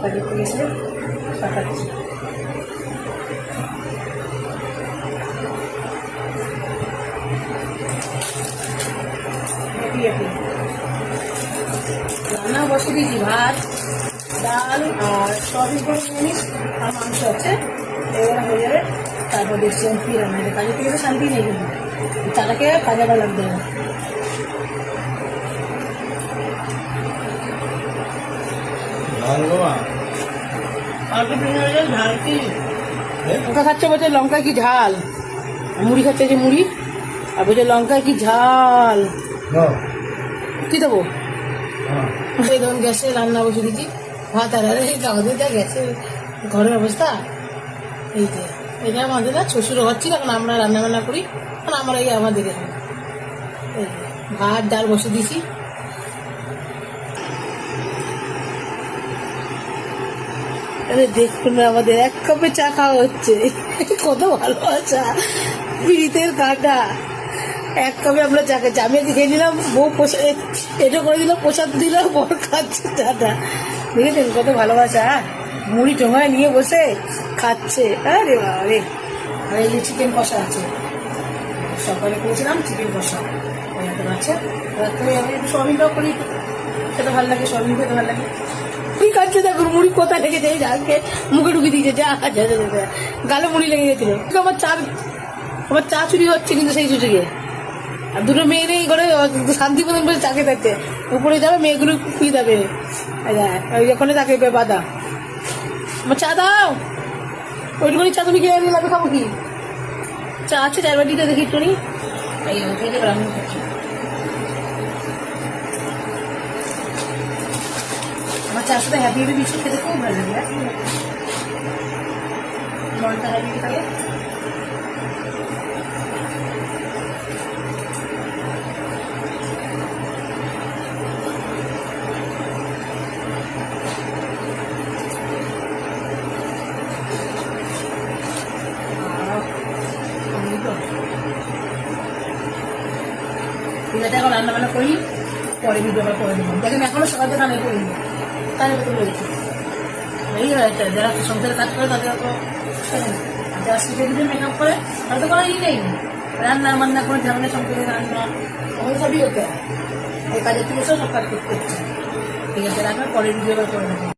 কাজের থেকে এসে পাঠাচ্ছি। রান্না বসে দিয়েছি, ভাত ডাল আর সবই করে জিনিস আর মাংস আছে, এগুলো হয়ে যাবে। তারপর দেখছি আমি কী রান্না, কাজের থেকে তো শান্তি নেই, কিন্তু চাটাকে কাজাটা লাগবে না। ঝাল কি লঙ্কা খাচ্ছে, বলছে লঙ্কায় কি ঝাল, মুড়ি খাচ্ছে যে মুড়ি, আর বলছে লঙ্কায় কি ঝাল, কি দেবো? এই ধরুন গ্যাসে রান্না বসে দিচ্ছি, ভাত আর আমাদের যা গ্যাসের ঘরের অবস্থা, এই যে এটা আমাদের না শ্বশুর হচ্ছিল, এখন আমরা রান্না বান্না করি, এখন আমরা এই আমাদের এই ভাত ডাল বসে দিয়েছি। আরে দেখুন আমাদের এক কাপে চা খাওয়া হচ্ছে, কত ভালোবাসা, পিড়িতের কাটা, এক কাপে আমরা চা খাচ্ছি। আমি আজকে খেয়ে নিলাম, বউ এটা করে দিল, প্রসাদ দিল, বর খাচ্ছে চাটা, দেখেছেন কত ভালোবাসা, মুড়ি টোঙায় নিয়ে বসে খাচ্ছে। আরে বাবা রে। আর এই যে চিকেন কষা আছে, সকালে করেছিলাম চিকেন কষা, ওই এত আছে, রাত্রে আমি একটু সোয়াবিনটাও করি, খেতে ভালো লাগে, সোয়াবিন খেতে ভালো লাগে। কি খাচ্ছে দেখুন, মুড়ি কোথায় লেগেছে, এই আজকে মুখে ঢুকে দিয়েছে, যা গালে মুড়ি লেগে গেছিল। আমার চা চুরি হচ্ছে কিন্তু সেই সুযোগে, আর দুটো মেয়ে নেই করে শান্তি মতন বলে চাকে থাকছে, উপরে যাবে মেয়েগুলো কি দেবে, ওই যখন তাকে বাধা, আমার চা দাও, ওইটুকুনি চা তুমি খেয়ে লাগবে, খাবো কি, চা আছে 4 বাটিতে দেখি একটু নি, এই খেয়ে আমি খাচ্ছি। আমার চার সাথে হ্যাপি হ্যাপি বিস্কুট খেতে খুব ভালো লাগে, মনটা হ্যাপি থাকে। ঠিক আছে, এখন রান্না বান্না করি, পরে ভিডিও আমরা করে দেবো। দেখেন এখনো সকাল থেকে রান্না করিনি, তাই কত লেগেছে, এই হয়েছে যারা সংসারে কাজ করে তাদের তো, যারা শিখে দিতে মেকআপ করে তারা তো কোনো ই নেই, রান্না বান্না করে ঝামেলা সংসারে রান্না ওই সবই হতে হয়, এই কাজের থেকে সব কাজ করতে হচ্ছে। ঠিক আছে, রাখবেন, পরে ভিডিও করে দেবো।